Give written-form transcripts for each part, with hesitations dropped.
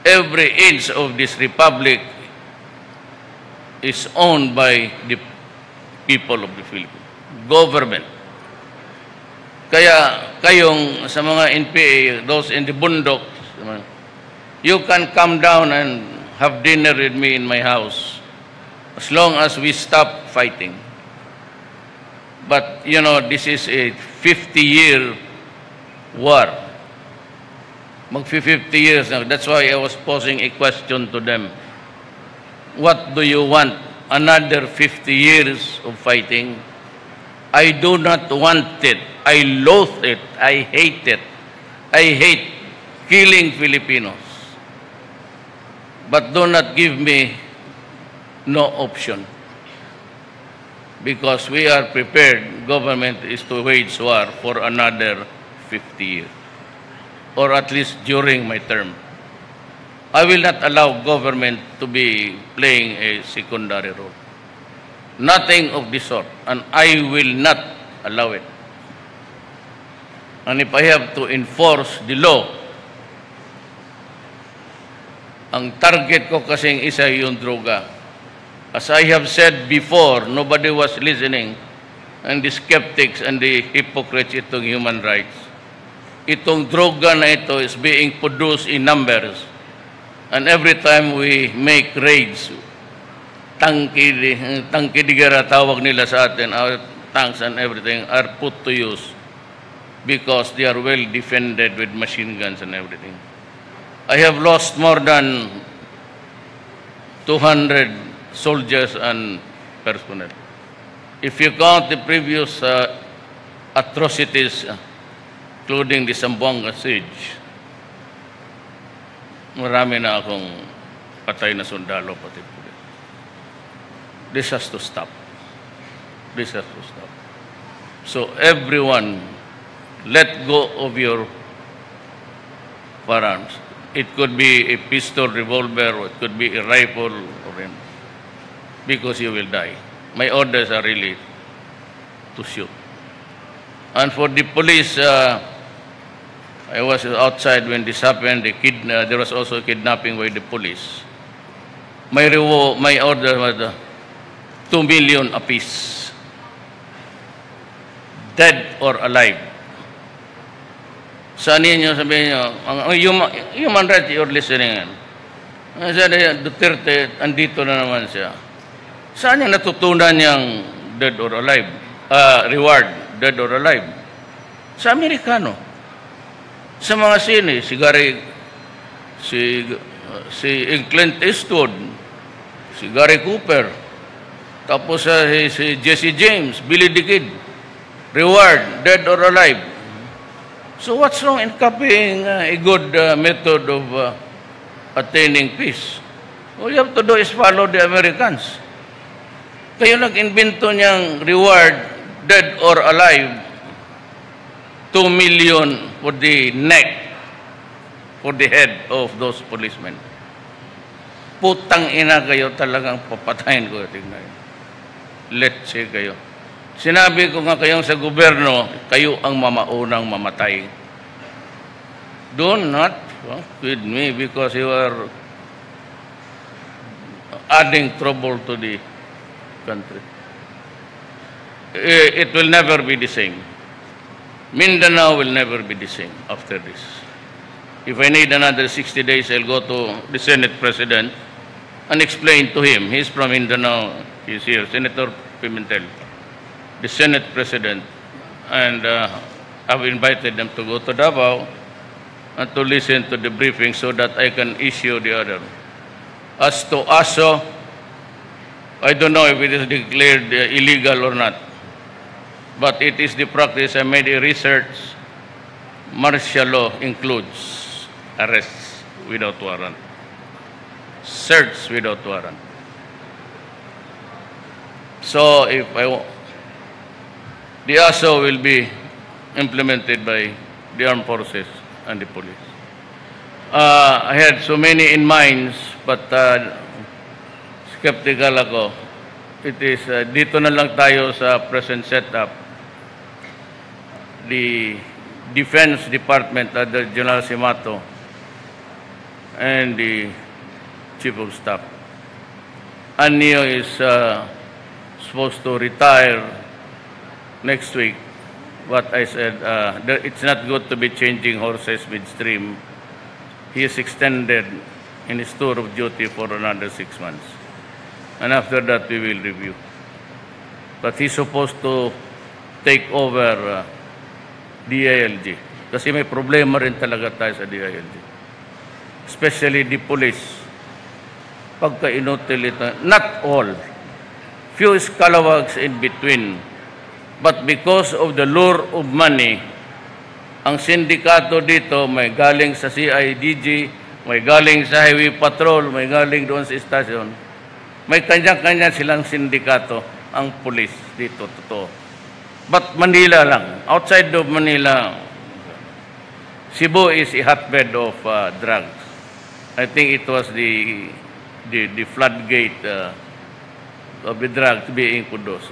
every inch of this republic is owned by the people of the Philippines, government. Kaya kayong sa mga NPA, those in the bundok, you can come down and have dinner with me in my house as long as we stop fighting. But, you know, this is a 50-year war. Mag-50 years now. That's why I was posing a question to them. What do you want? Another 50 years of fighting? I do not want it. I loathe it. I hate it. I hate killing Filipinos. But do not give me no option. Because we are prepared, government is to wage war for another 50 years. Or at least during my term. I will not allow government to be playing a secondary role. Nothing of this sort. And I will not allow it. And if I have to enforce the law, ang target ko kasing isa yung droga. As I have said before, nobody was listening. And the skeptics and the hypocrites itong human rights. Itong droga na ito is being produced in numbers. And every time we make raids, tangkidigara tawag nila sa atin, our tanks and everything are put to use because they are well defended with machine guns and everything. I have lost more than 200 soldiers and personnel. If you count the previous atrocities, including the Zamboanga siege, marami na akong patay na sundalo pati pulis. This has to stop. This has to stop. So everyone, let go of your firearms. It could be a pistol, revolver, or it could be a rifle, or because you will die. My orders are really to shoot. And for the police, I was outside when this happened. There was also kidnapping by the police. My order was 2 million apiece, dead or alive. Saan ninyo sabihin nyo, human rights you're listening. Sabi Duterte, andito na naman siya. Saan niya natutunan niyang dead or alive? Reward, dead or alive? Sa Amerikano. Sa mga sine, si Clint Eastwood, si Gary Cooper, tapos si Jesse James, Billy the Kid, reward, dead or alive. So what's wrong in copying a good method of attaining peace? All you have to do is follow the Americans. Kayo nag-invento niyang reward, dead or alive, 2 million for the neck, for the head of those policemen. Putang ina kayo, talagang papatayin ko. Tingnan. Let's say kayo. Sinabi ko nga kayong sa gobyerno, kayo ang mamaunang mamatay. Do not with me because you are adding trouble to the country. It will never be the same. Mindanao will never be the same after this. If I need another 60 days, I'll go to the Senate President and explain to him. He's from Mindanao. He's here, Senator Pimentel, the Senate President. And I've invited them to go to Davao and to listen to the briefing so that I can issue the order. As to ASO, I don't know if it is declared illegal or not. But it is the practice. I made a research. Martial law includes arrests without warrant, search without warrant. So if the ASO will be implemented by the armed forces and the police. I had so many in mind, but skeptical ako. It is dito na lang tayo sa present setup. The Defense Department under General Simato and the Chief of Staff. Anyo is supposed to retire next week. But I said, it's not good to be changing horses midstream. He is extended in his tour of duty for another 6 months. And after that, we will review. But he's supposed to take over DILG. Kasi may problema rin talaga tayo sa DILG. Especially the police. Pagka inutilita, not all. Few scalawags in between. But because of the lure of money, ang sindikato dito may galing sa CIDG, may galing sa Highway Patrol, may galing doon sa istasyon. May kanya-kanya silang sindikato, ang pulis dito, totoo. But Manila lang. Outside of Manila, Cebu is a hotbed of drugs. I think it was the floodgate of the drugs being produced.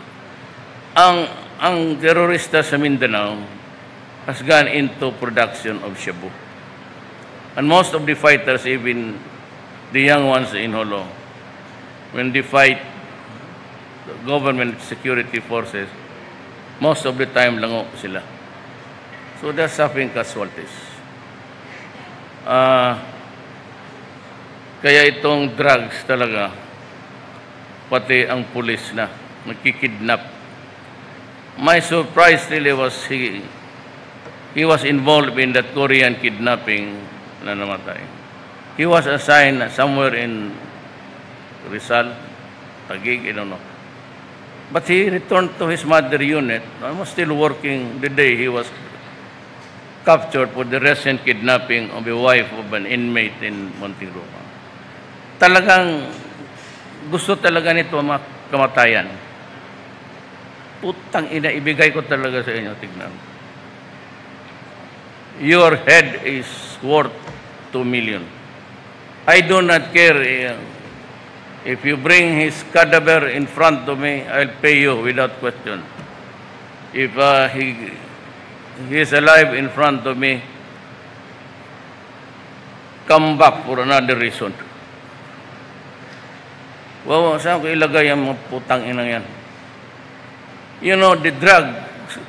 Ang terorista sa Mindanao has gone into production of shabu. And most of the fighters, even the young ones in Holo, when they fight the government security forces, most of the time lango sila. So they're suffering casualties. Kaya itong drugs talaga, pati ang pulis na nagkikidnap. My surprise really was he was involved in that Korean kidnapping na namatay. He was assigned somewhere in Rizal, Taguig, I don't know. But he returned to his mother unit. I was still working the day he was captured for the recent kidnapping of the wife of an inmate in Montegroma. Talagang gusto talaga nito kamatayan. Putang ina, ibigay ko talaga sa inyo, tignan. Your head is worth 2 million. I do not care if you bring his cadaver in front of me, I'll pay you without question. If he is alive in front of me, come back for another reason. Wow, saan ko ilagay ang mga putang inang yan? You know, the drug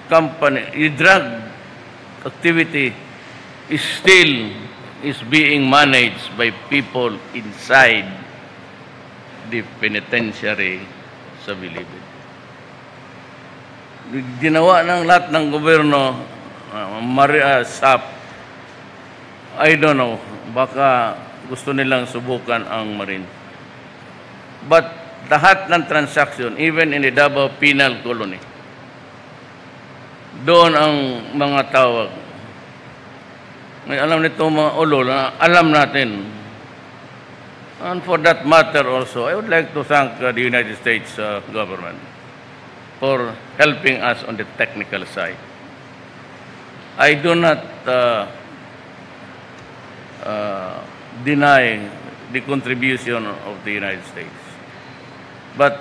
company, the drug activity is being managed by people inside the penitentiary sa Bilibid. Ginawa ng lahat ng gobyerno, SAP, I don't know, baka gusto nilang subukan ang Marine. But lahat ng transaction, even in the Davao Penal Colony, doon ang mga tawag. May alam nito mga ulo na alam natin. And for that matter also, I would like to thank the United States government for helping us on the technical side. I do not deny the contribution of the United States. But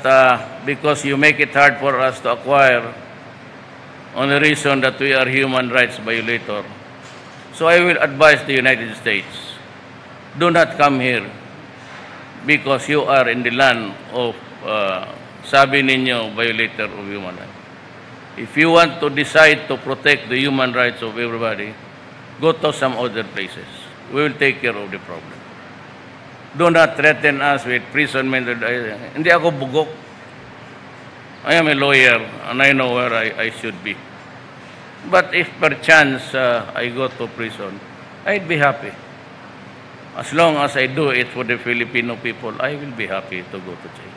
because you make it hard for us to acquire on the reason that we are human rights violator, so I will advise the United States, do not come here because you are in the land of, sabi ninyo, violator of human rights. If you want to decide to protect the human rights of everybody, go to some other places. We will take care of the problem. Do not threaten us with imprisonment. Hindi ako bugok. I am a lawyer and I know where I should be. But if perchance I go to prison, I'd be happy. As long as I do it for the Filipino people, I will be happy to go to jail.